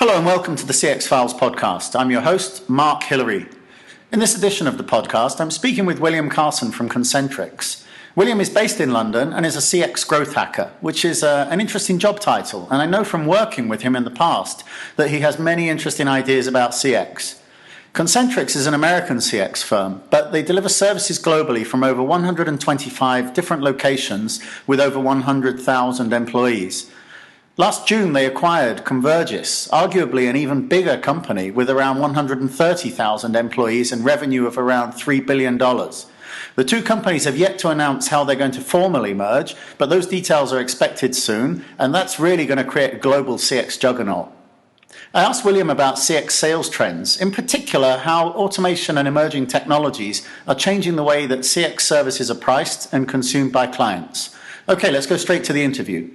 Hello and welcome to the CX Files podcast. I'm your host, Mark Hillary. In this edition of the podcast, I'm speaking with William Carson from Concentrix. William is based in London and is a CX growth hacker, which is an interesting job title. And I know from working with him in the past that he has many interesting ideas about CX. Concentrix is an American CX firm, but they deliver services globally from over 125 different locations with over 100,000 employees. Last June, they acquired Convergys, arguably an even bigger company with around 130,000 employees and revenue of around $3 billion. The two companies have yet to announce how they're going to formally merge, but those details are expected soon, and that's really going to create a global CX juggernaut. I asked William about CX sales trends, in particular how automation and emerging technologies are changing the way that CX services are priced and consumed by clients. Okay, let's go straight to the interview.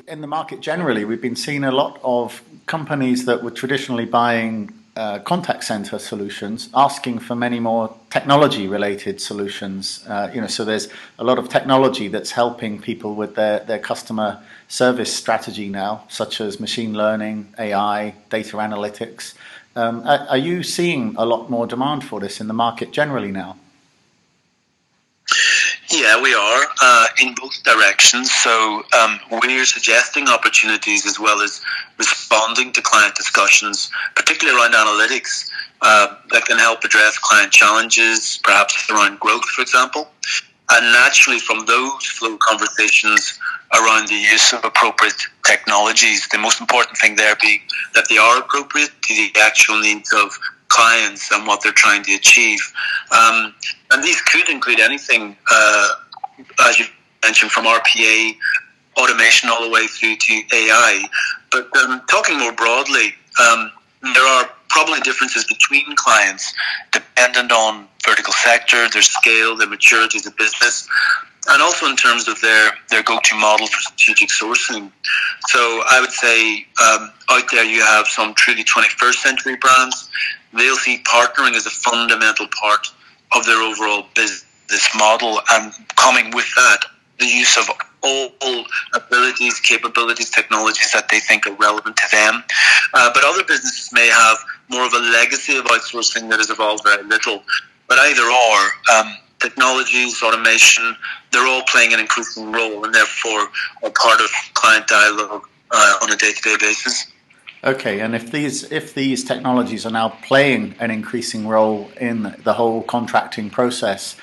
In the market generally, we've been seeing a lot of companies that were traditionally buying contact center solutions asking for many more technology-related solutions. So there's a lot of technology that's helping people with their customer service strategy now, such as machine learning, AI, data analytics. Are you seeing a lot more demand for this in the market generally now? Yeah, we are in both directions. So we're suggesting opportunities as well as responding to client discussions, particularly around analytics that can help address client challenges, perhaps around growth, for example. And naturally, from those flow conversations around the use of appropriate technologies, the most important thing there being that they are appropriate to the actual needs of clients and what they're trying to achieve. And these could include anything, as you mentioned, from RPA, automation, all the way through to AI. But talking more broadly, there are probably differences between clients dependent on vertical sector, their scale, their maturity as a business, and also in terms of their go-to model for strategic sourcing. So I would say out there you have some truly 21st century brands. They'll see partnering as a fundamental part of their overall business model, and coming with that, the use of all abilities, capabilities, technologies that they think are relevant to them. But other businesses may have more of a legacy of outsourcing that has evolved very little. But either or, technologies, automation, they're all playing an increasing role and therefore are part of client dialogue on a day-to-day basis. Okay, and if these technologies are now playing an increasing role in the whole contracting process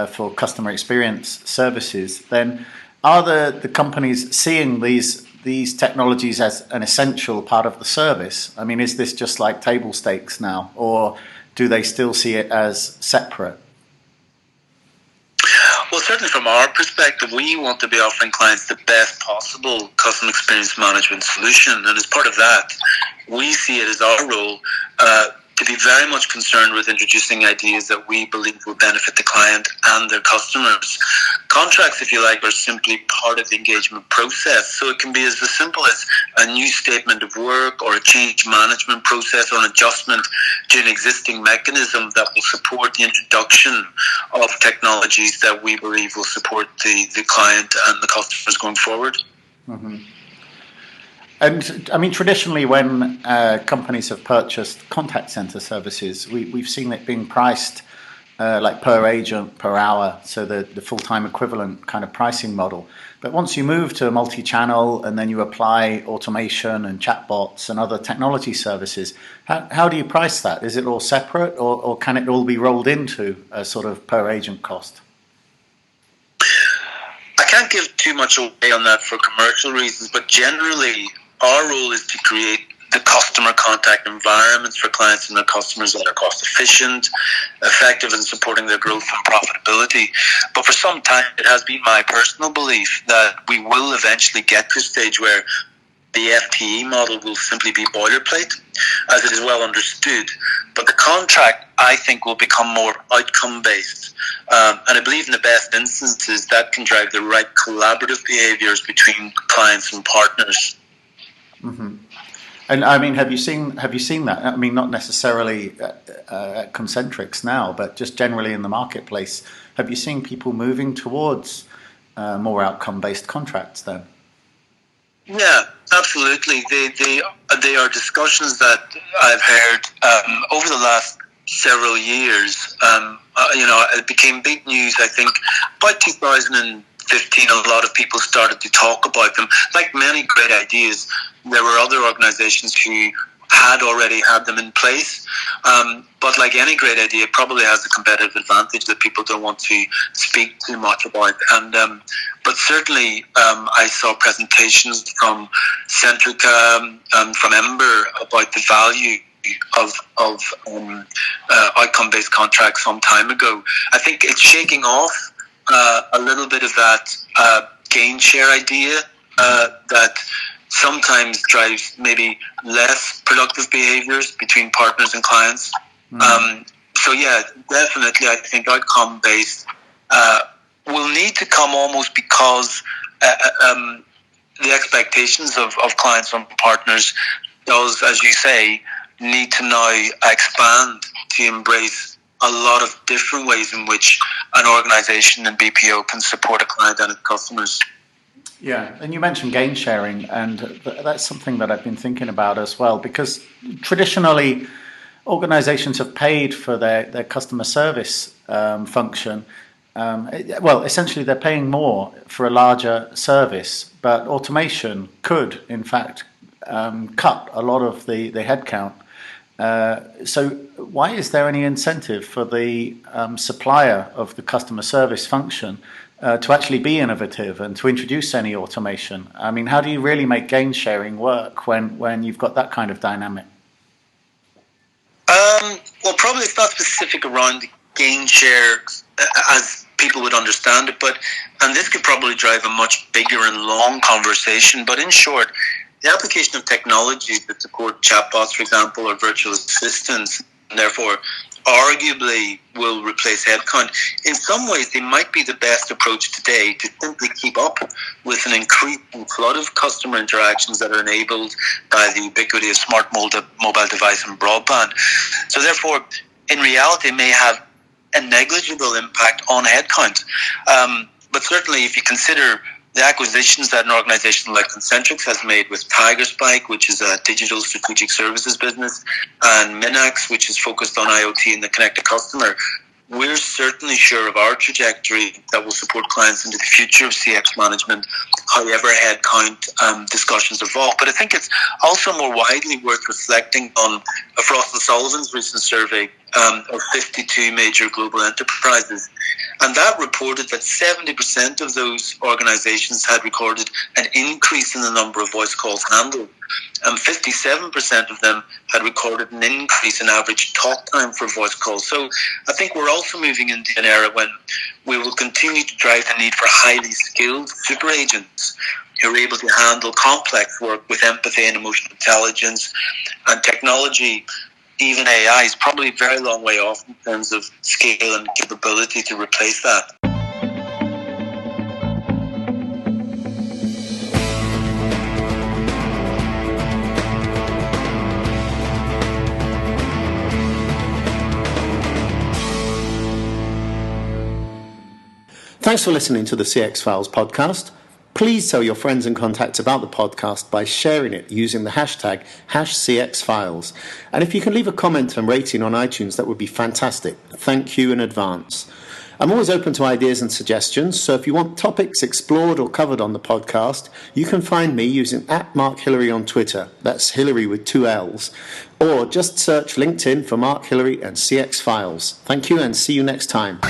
for customer experience services, then are the companies seeing these technologies as an essential part of the service? I mean, is this just like table stakes now, or do they still see it as separate? Well, certainly from our perspective, we want to be offering clients the best possible customer experience management solution. And as part of that, we see it as our role to be very much concerned with introducing ideas that we believe will benefit the client and their customers. Contracts, if you like, are simply part of the engagement process. So it can be as simple as a new statement of work or a change management process or an adjustment to an existing mechanism that will support the introduction of technologies that we believe will support the client and the customers going forward. Mm-hmm. And I mean, traditionally, when companies have purchased contact center services, we've seen it being priced like per agent, per hour, so the full-time equivalent kind of pricing model. But once you move to a multi-channel and then you apply automation and chatbots and other technology services, how do you price that? Is it all separate, or can it all be rolled into a sort of per agent cost? I can't give too much away on that for commercial reasons, but generally our role is to create the customer contact environments for clients and their customers that are cost efficient, effective in supporting their growth and profitability. But for some time, it has been my personal belief that we will eventually get to a stage where the FTE model will simply be boilerplate, as it is well understood. But the contract, I think, will become more outcome-based. And I believe in the best instances, that can drive the right collaborative behaviors between clients and partners. Mm-hmm. And I mean, have you seen that? I mean, not necessarily at Concentrix now, but just generally in the marketplace. Have you seen people moving towards more outcome-based contracts then? Yeah, absolutely. They are discussions that I've heard over the last several years. It became big news, I think, by 2015. A lot of people started to talk about them. Like many great ideas, there were other organizations who had already had them in place. But like any great idea, it probably has a competitive advantage that people don't want to speak too much about. But certainly, I saw presentations from Centrica, from Ember about the value of outcome-based contracts some time ago. I think it's shaking off a little bit of that gain share idea that sometimes drives maybe less productive behaviors between partners and clients. So yeah, definitely I think outcome-based will need to come almost because the expectations of clients and partners does, as you say, need to now expand to embrace a lot of different ways in which an organization and BPO can support a client and its customers. Yeah, and you mentioned gain sharing, and that's something that I've been thinking about as well, because traditionally organizations have paid for their customer service function. Essentially they're paying more for a larger service, but automation could, in fact, cut a lot of the headcount. So why is there any incentive for the supplier of the customer service function to actually be innovative and to introduce any automation? I mean, how do you really make gain sharing work when you've got that kind of dynamic? Well, probably it's not specific around gain share as people would understand it, and this could probably drive a much bigger and long conversation. But in short, the application of technologies that support chatbots, for example, or virtual assistants, and therefore arguably will replace headcount. In some ways, they might be the best approach today to simply keep up with an increasing flood of customer interactions that are enabled by the ubiquity of smart mobile device and broadband. So therefore, in reality, it may have a negligible impact on headcount. But certainly, if you consider the acquisitions that an organization like Concentrix has made with TigerSpike, which is a digital strategic services business, and Minax, which is focused on IoT and the connected customer, we're certainly sure of our trajectory that will support clients into the future of CX management, however headcount discussions evolve. But I think it's also more widely worth reflecting on Frost & Sullivan's recent survey of 52 major global enterprises. And that reported that 70% of those organizations had recorded an increase in the number of voice calls handled. And 57% of them had recorded an increase in average talk time for voice calls. So I think we're also moving into an era when we will continue to drive the need for highly skilled super agents who are able to handle complex work with empathy and emotional intelligence. And technology, even AI, is probably a very long way off in terms of scale and capability to replace that. Thanks for listening to the CX Files podcast. Please tell your friends and contacts about the podcast by sharing it using the hashtag #CXFiles. And if you can leave a comment and rating on iTunes, that would be fantastic. Thank you in advance. I'm always open to ideas and suggestions, so if you want topics explored or covered on the podcast, you can find me using @MarkHillary on Twitter. That's Hillary with 2 L's. Or just search LinkedIn for Mark Hillary and CX Files. Thank you and see you next time.